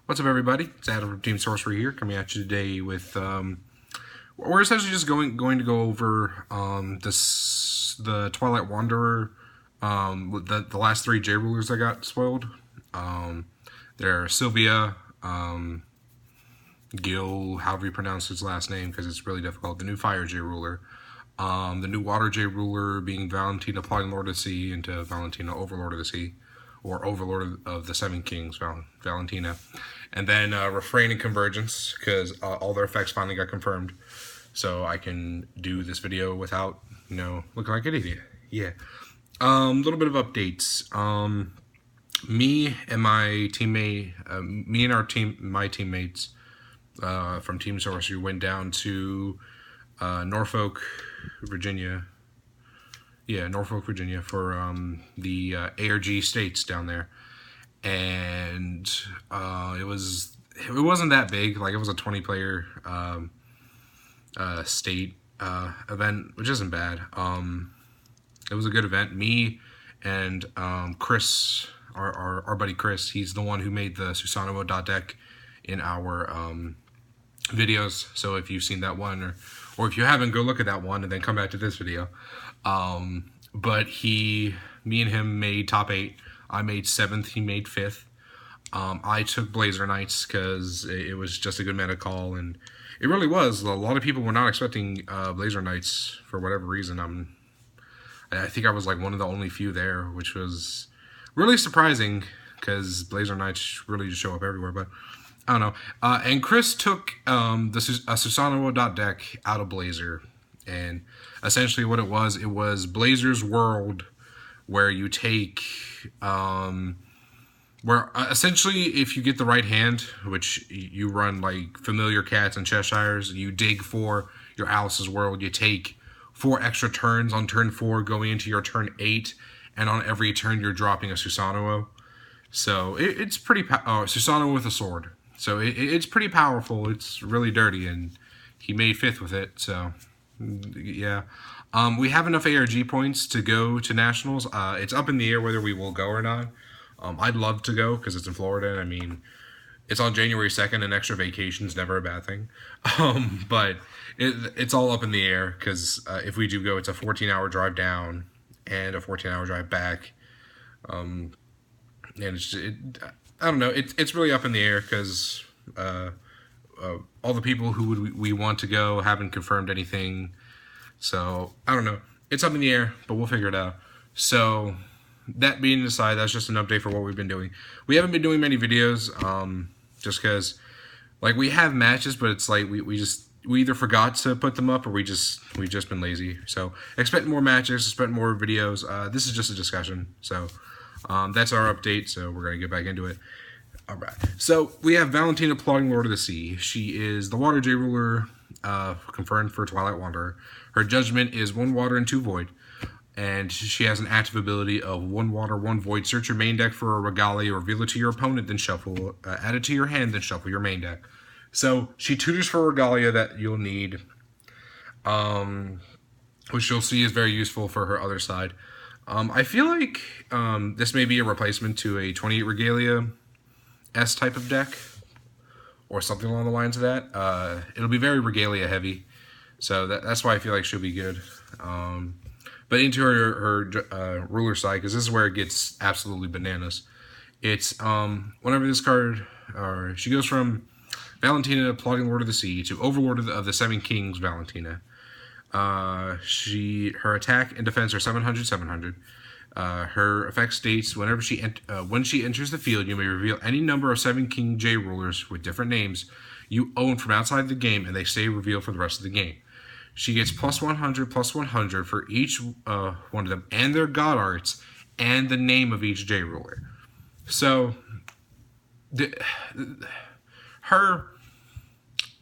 What's up, everybody? It's Adam from Team Sorcery here, coming at you today with we're essentially just going to go over the Twilight Wanderer, the last three J rulers that got spoiled. They're Sylvia, Gil, however you pronounce his last name because it's really difficult. The new Fire J ruler, the new Water J ruler being Valentina, Plotting Lord of the Sea, into Valentina, Overlord of the Sea, or Overlord of the Seven Kings, Valentina. And then Refrain and Convergence, because all their effects finally got confirmed. So I can do this video without, looking like an idiot. Yeah. Little bit of updates. Me and my teammate, my teammates from Team Sorcery went down to Norfolk, Virginia. Yeah, Norfolk, Virginia for the ARG states down there. And it wasn't that big. Like, it was a 20-player state event, which isn't bad. It was a good event. Me and Chris, our buddy Chris, he's the one who made the Susanoo deck in our videos. So if you've seen that one, or if you haven't, go look at that one and then come back to this video. But me and him made top 8. I made 7th, he made 5th. I took Blazer Knights because it was just a good meta call, and it really was. A lot of people were not expecting Blazer Knights for whatever reason. I think I was like one of the only few there, which was really surprising because Blazer Knights really just show up everywhere, but I don't know. And Chris took the Susanoo deck out of Blazer, and essentially what it was Blazer's World, where you take where essentially if you get the right hand, which you run like Familiar Cats and Cheshires, you dig for your Alice's World, you take 4 extra turns on turn 4 going into your turn 8, and on every turn you're dropping a Susanoo. So it's pretty Susanoo with a sword. So it's pretty powerful. It's really dirty, and he made 5th with it. So yeah. We have enough ARG points to go to Nationals. It's up in the air whether we will go or not. I'd love to go because it's in Florida. I mean, it's on January 2nd, and extra vacation is never a bad thing. But it's all up in the air because if we do go, it's a 14-hour drive down and a 14-hour drive back. And I don't know. It's really up in the air because all the people who we want to go haven't confirmed anything. So, I don't know. It's up in the air, but we'll figure it out. So, that being aside, that's just an update for what we've been doing. We haven't been doing many videos, just because, like, we have matches, but it's like we either forgot to put them up or we've just been lazy. So, expect more matches, expect more videos. This is just a discussion. So, that's our update, so we're going to get back into it. Alright, so we have Valentina, Plotting Lord of the Sea. She is the Water J ruler, confirmed for Twilight Wanderer. Her judgment is 1 water and 2 void, and she has an active ability of 1 water, 1 void. Search your main deck for a Regalia, reveal it to your opponent, then shuffle. Add it to your hand, then shuffle your main deck. So she tutors for Regalia that you'll need, which you'll see is very useful for her other side. I feel like this may be a replacement to a 28 Regalia S type of deck, or something along the lines of that. It'll be very Regalia heavy, so that's why I feel like she'll be good. But into her ruler side, because this is where it gets absolutely bananas. It's whenever this card, she goes from Valentina, Plotting Lord of the Sea, to Overlord of the Seven Kings, Valentina. Her attack and defense are 700. Her effect states when she enters the field, you may reveal any number of 7 King J rulers with different names you own from outside the game, and they stay revealed for the rest of the game. She gets +100 for each one of them, and their god arts, and the name of each J ruler. So, her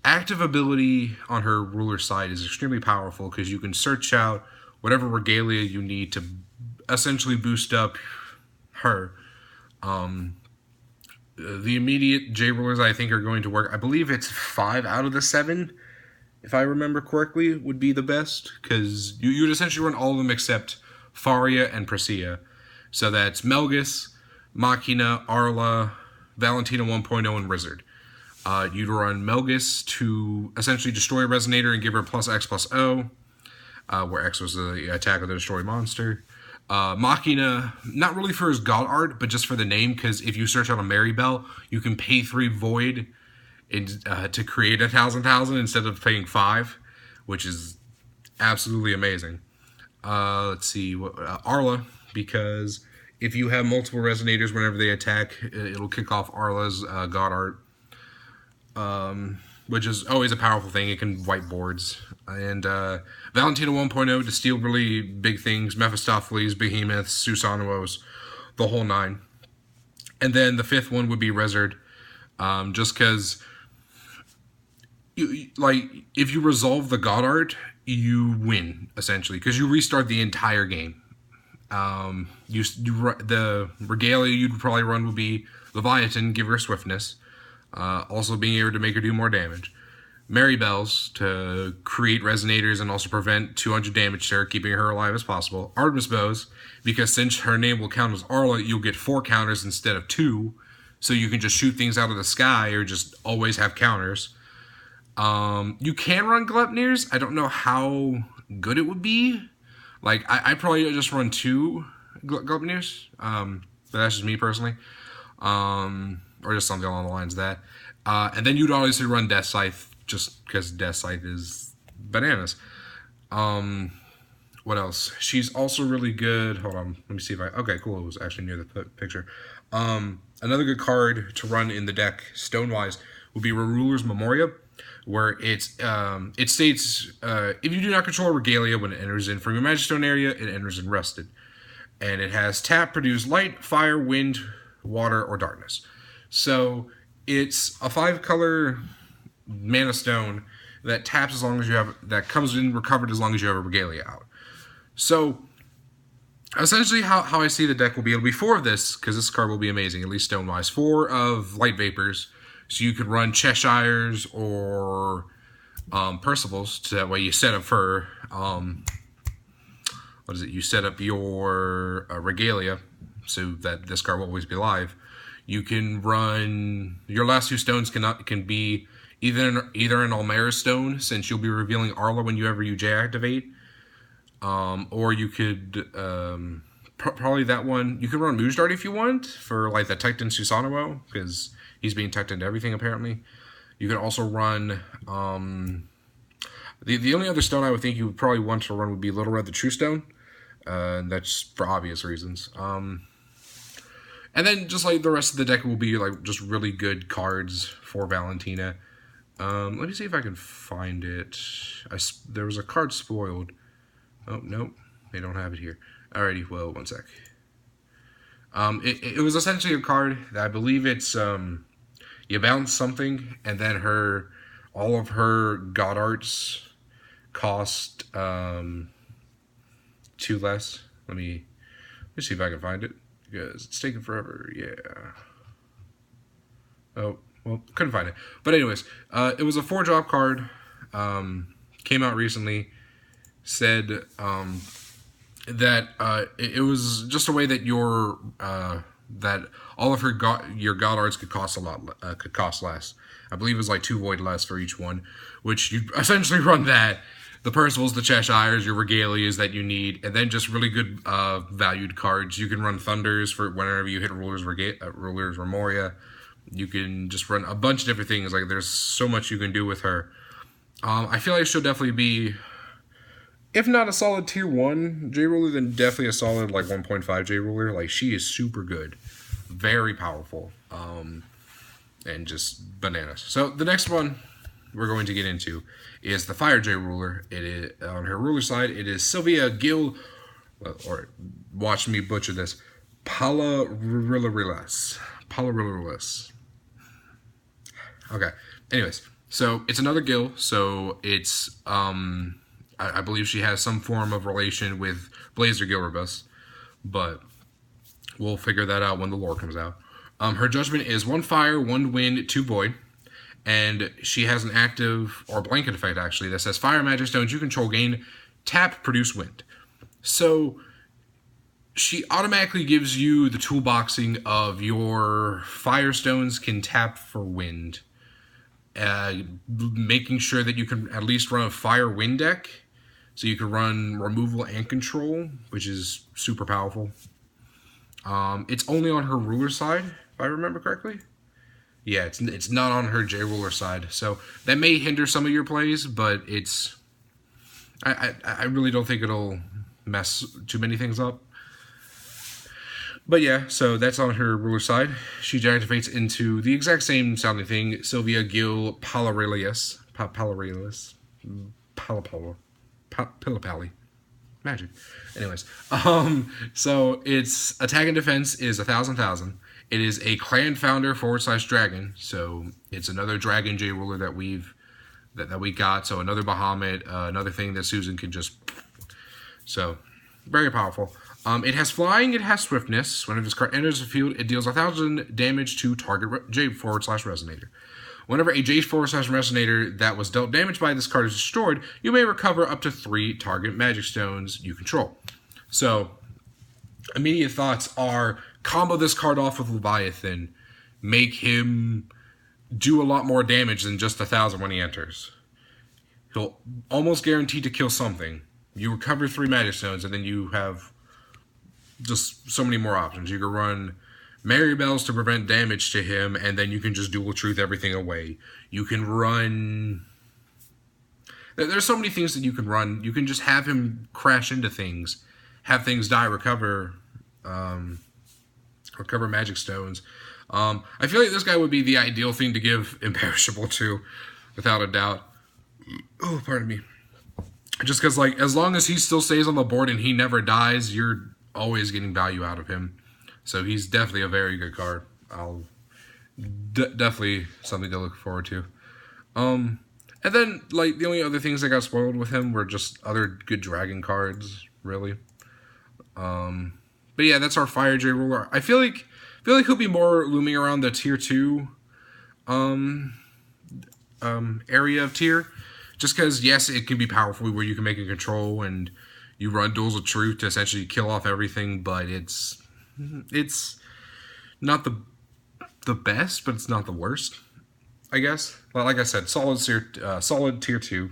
active ability on her ruler side is extremely powerful because you can search out whatever Regalia you need to essentially boost up her. The immediate J rulers I think are going to work. I believe it's 5 out of the 7, if I remember correctly, would be the best, because you would essentially run all of them except Faria and Presea. So that's Melgus, Machina, Arla, Valentina 1.0, and Wizard. You'd run Melgus to essentially destroy a Resonator and give her plus X plus O, where X was the attack of the destroy monster. Machina, not really for his god art, but just for the name, because if you search out a Maribel, you can pay 3 Void to create 1,000,000 instead of paying 5, which is absolutely amazing. Let's see, Arla, because if you have multiple Resonators whenever they attack, it'll kick off Arla's god art, which is always a powerful thing. It can wipe boards. And Valentina 1.0 to steal really big things, Mephistopheles, Behemoths, Susanuos, the whole 9. And then the 5th one would be Wizard, just because, if you resolve the god art, you win, essentially, because you restart the entire game. The Regalia you'd probably run would be Leviathan, give her swiftness, also being able to make her do more damage. Maribel's to create Resonators and also prevent 200 damage to her, keeping her alive as possible. Artemis Bows, because since her name will count as Arla, you'll get 4 counters instead of 2, so you can just shoot things out of the sky or just always have counters. You can run Gleipnirs. I don't know how good it would be. I'd probably just run 2 Gleipnirs, but that's just me personally. Or just something along the lines of that. And then you'd obviously run Death Scythe, just because Death Scythe is bananas. What else? She's also really good. Hold on, let me see if okay, cool, it was actually near the picture. Another good card to run in the deck, stone-wise, would be Ruler's Memoria, where it states, if you do not control a Regalia when it enters in from your Magic Stone area, it enters in Rested. And it has tap, produce light, fire, wind, water, or darkness. So it's a 5-color mana stone that taps as long as you have, that comes in recovered as long as you have a Regalia out. So essentially how I see the deck will be, it'll be 4 of this, because this card will be amazing, at least stone-wise. 4 of Light Vapors, so you could run Cheshires or Percivals, so that way you set up for, you set up your Regalia, so that this card will always be live. You can run, your last 2 stones can be either an Almera stone, since you'll be revealing Arla whenever you J-activate, or you could, probably that one, you could run Mujdart if you want, for like the Titan Susanoo, because he's being tucked into everything apparently. You could also run, the only other stone I would think you would probably want to run would be Little Red the True Stone, that's for obvious reasons. And then just like the rest of the deck will be like just really good cards for Valentina. Let me see if I can find it. There was a card spoiled. Oh, nope. They don't have it here. Alrighty, well, one sec. It was essentially a card that I believe it's, you bounce something, and then all of her god arts cost 2 less. Let me see if I can find it, because it's taking forever. Yeah. Oh, well, couldn't find it. But anyways, it was a 4-drop card. Came out recently. Said that it was just a way that that all of your god arts could cost less. I believe it was like 2 void less for each one, which you essentially run that. The Percivals, the Cheshires, your Regalias that you need, and then just really good valued cards. You can run Thunders for whenever you hit Ruler's Memoria. You can just run a bunch of different things. Like, there's so much you can do with her. I feel like she'll definitely be, if not a solid tier 1 J-Ruler, then definitely a solid like 1.5 J-Ruler. Like, she is super good. Very powerful. And just bananas. So the next one we're going to get into is the Fire J-Ruler. It is, on her ruler side, it is Sylvia Gil, or watch me butcher this, Palarilas. Okay, anyways, so it's another Gil, so it's, I believe she has some form of relation with Blazer Gilribus, but we'll figure that out when the lore comes out. Her judgment is 1 fire, 1 wind, 2 void. And she has an active, or blanket effect actually, that says Fire Magic Stones you control gain tap, produce wind. So she automatically gives you the toolboxing of your Firestones can tap for wind. Making sure that you can at least run a fire wind deck. So you can run removal and control, which is super powerful. It's only on her ruler side, if I remember correctly. Yeah, it's not on her J ruler side, so that may hinder some of your plays, but it's I really don't think it'll mess too many things up. But yeah, so that's on her ruler side. She activates into the exact same sounding thing, Sylvia Gil Palarelius. Pilipali. Magic. Anyways, so its attack and defense is 1,000. It is a clan founder / dragon, so it's another dragon J ruler that we got. So another Bahamut, another thing that Susan can just. So very powerful. It has flying. It has swiftness. Whenever this card enters the field, it deals 1,000 damage to target J / resonator. Whenever a J / resonator that was dealt damage by this card is destroyed, you may recover up to 3 target magic stones you control. So, immediate thoughts are combo this card off with Leviathan, make him do a lot more damage than just 1,000 when he enters. He'll almost guaranteed to kill something. You recover 3 magic stones, and then you have just so many more options. You can run Mary Bells to prevent damage to him, and then you can just Dual Truth everything away. You can run. There's so many things that you can run. You can just have him crash into things, have things die, recover magic stones. I feel like this guy would be the ideal thing to give Imperishable to, without a doubt. Oh, pardon me. Just because, like, as long as he still stays on the board and he never dies, you're always getting value out of him. So he's definitely a very good card. Definitely something to look forward to. And then, like, the only other things that got spoiled with him were just other good dragon cards, really. But yeah, that's our Fire J ruler. I feel like he'll be more looming around the tier 2 area of tier. Just because, yes, it can be powerful where you can make a control and you run Duels of Truth to essentially kill off everything, but it's not the best, but it's not the worst, I guess. Well, like I said, solid tier 2,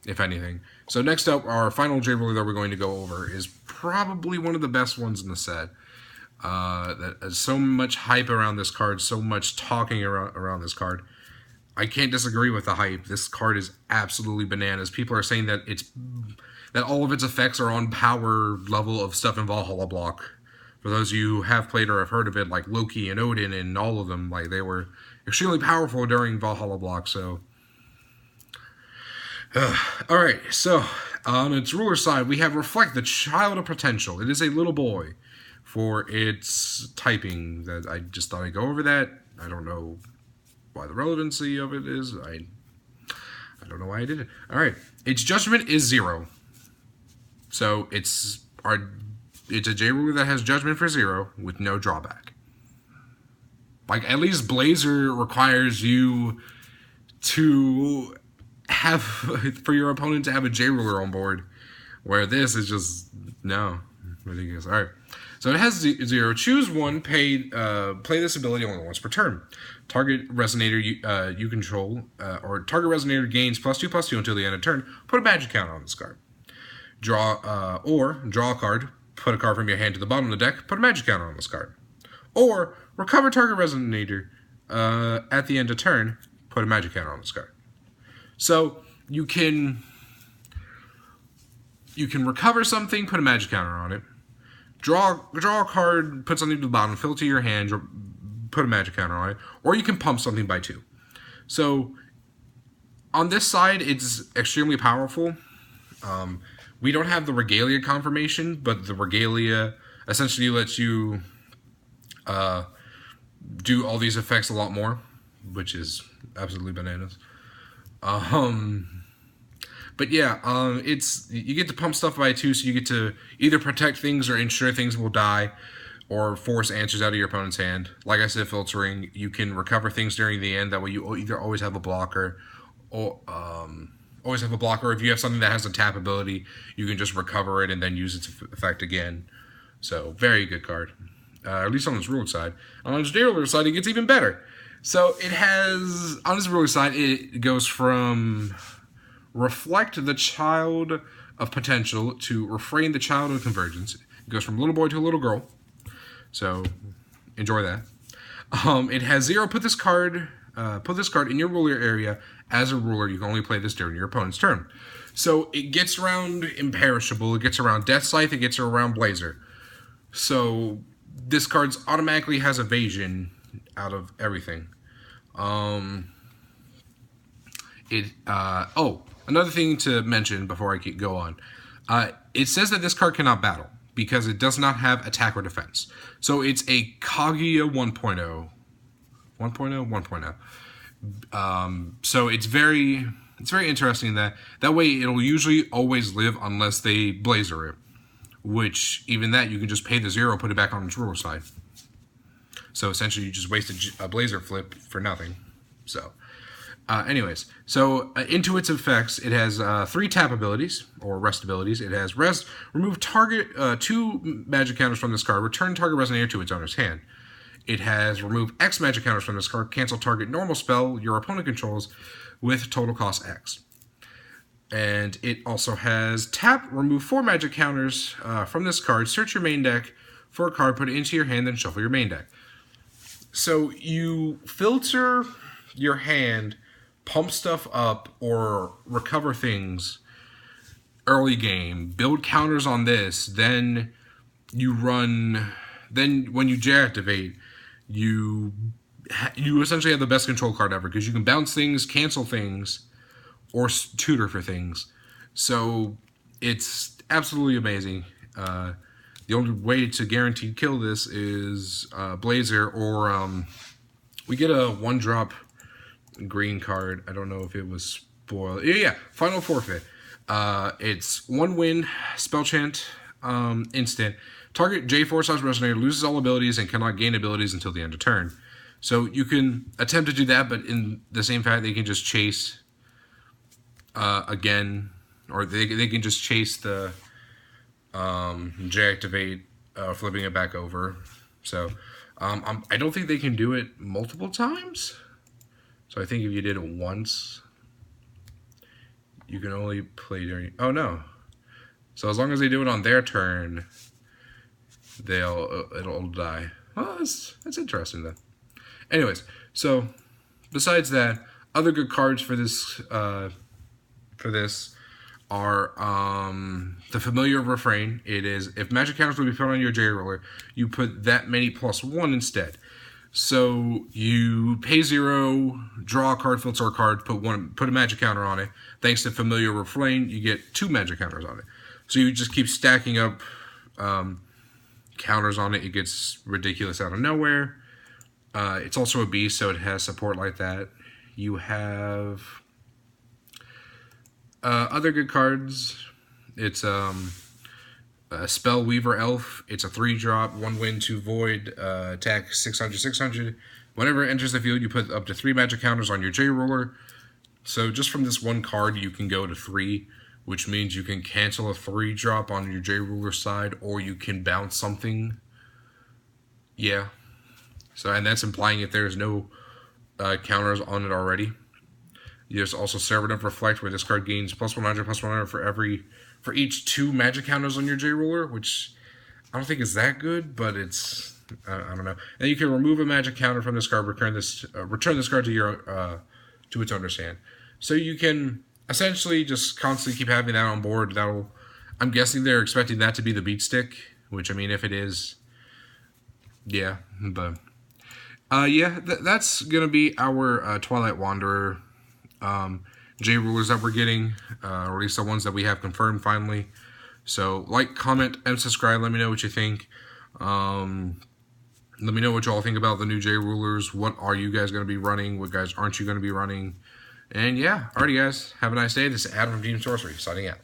if anything. So next up, our final J ruler that we're going to go over is probably one of the best ones in the set. That has so much hype around this card, so much talking around this card. I can't disagree with the hype. This card is absolutely bananas. People are saying that that all of its effects are on power level of stuff in Valhalla block. For those of you who have played or have heard of it, like Loki and Odin and all of them, like they were extremely powerful during Valhalla block. So, all right. So on its ruler side, we have Reflect, the Child of Potential. It is a little boy for its typing. That I just thought I'd go over that. I don't know why the relevancy of it is. I don't know why I did it. All right. Its judgment is 0. So it's a J ruler that has judgment for 0 with no drawback. Like, at least Blazer requires you to have, for your opponent to have a J ruler on board, where this is just, no, ridiculous. All right. So it has 0. Choose one, play this ability only once per turn. Target resonator you control, or target resonator gains +2/+2 until the end of turn. Put a magic counter on this card. Draw a card. Put a card from your hand to the bottom of the deck. Put a magic counter on this card. Or recover target resonator at the end of turn. Put a magic counter on this card. So you can recover something. Put a magic counter on it. Draw a card. Put something to the bottom. Fill it to your hand. Put a magic counter on it. Or you can pump something by 2. So on this side, it's extremely powerful. We don't have the Regalia confirmation, but the Regalia essentially lets you do all these effects a lot more, which is absolutely bananas. But yeah, you get to pump stuff by 2, so you get to either protect things or ensure things will die, or force answers out of your opponent's hand. Like I said, filtering, you can recover things during the end. That way, you either always have a blocker, or if you have something that has a tap ability, you can just recover it and then use its effect again. So, very good card. At least on this ruler side. On its J ruler side, it gets even better. So, it has, on its ruler side, it goes from reflect the child of potential to refrain the child of convergence. It goes from little boy to a little girl. So, enjoy that. It has 0. Put this card in your ruler area as a ruler. You can only play this during your opponent's turn. So it gets around Imperishable, it gets around Death Scythe, it gets around Blazer. So this card automatically has evasion out of everything. Another thing to mention before I go on. It says that this card cannot battle because it does not have attack or defense. So it's a Kaguya 1.0. 1.0? 1.0. So it's very interesting that way it'll usually always live unless they Blazer it. Which, even that, you can just pay the 0, put it back on its ruler side. So essentially you just wasted a Blazer flip for nothing. So, anyways, so into its effects, it has 3 tap abilities, or rest abilities. It has rest, remove target 2 magic counters from this card, return target resonator to its owner's hand. It has remove X magic counters from this card, cancel target normal spell your opponent controls with total cost X. And it also has tap, remove 4 magic counters from this card, search your main deck for a card, put it into your hand, then shuffle your main deck. So you filter your hand, pump stuff up, or recover things early game, build counters on this, then you run, then when you J-activate, you essentially have the best control card ever, because you can bounce things, cancel things, or tutor for things. So it's absolutely amazing. The only way to guaranteed kill this is Blazer, or we get a 1-drop green card. I don't know if it was spoiled. Yeah, Final Forfeit. It's 1 win, spell chant, instant. Target J4 resonator loses all abilities and cannot gain abilities until the end of turn. So you can attempt to do that, but in the same fact, they can just chase again, or they can just chase the J-activate, flipping it back over. So I don't think they can do it multiple times. So I think if you did it once, you can only play during... Oh, no. So as long as they do it on their turn, it'll die. Well, that's interesting, then. Anyways, so besides that, other good cards for this are the Familiar Refrain. It is, if magic counters will be put on your J-Roller, you put that many +1 instead. So you pay 0, draw a card, filter a card, put a magic counter on it. Thanks to Familiar Refrain, you get 2 magic counters on it. So you just keep stacking up counters on it. It gets ridiculous out of nowhere. It's also a beast, so it has support like that. You have other good cards. It's a Spell Weaver Elf. It's a 3-drop, 1 win, 2 void, attack 600/600. Whenever it enters the field, you put up to 3 magic counters on your J-Roller. So just from this one card, you can go to 3, which means you can cancel a 3-drop on your J-Ruler side, or you can bounce something. Yeah. So, and that's implying if there's no counters on it already. There's also Servant of Reflect, where this card gains +100/+100 for each 2 magic counters on your J-Ruler, which I don't think is that good, but it's, I don't know. And you can remove a magic counter from this card, return this card to your to its owner's hand. So you can essentially just constantly keep having that on board. I'm guessing they're expecting that to be the beat stick, which, I mean, if it is, yeah, but yeah, that's gonna be our Twilight Wanderer J-Rulers that we're getting, or at least the ones that we have confirmed finally. So like, comment, and subscribe. Let me know what you think. Let me know what y'all think about the new J-Rulers. What are you guys going to be running? What guys aren't you going to be running? And yeah, alrighty guys, have a nice day. This is Adam from Team Sorcery, signing out.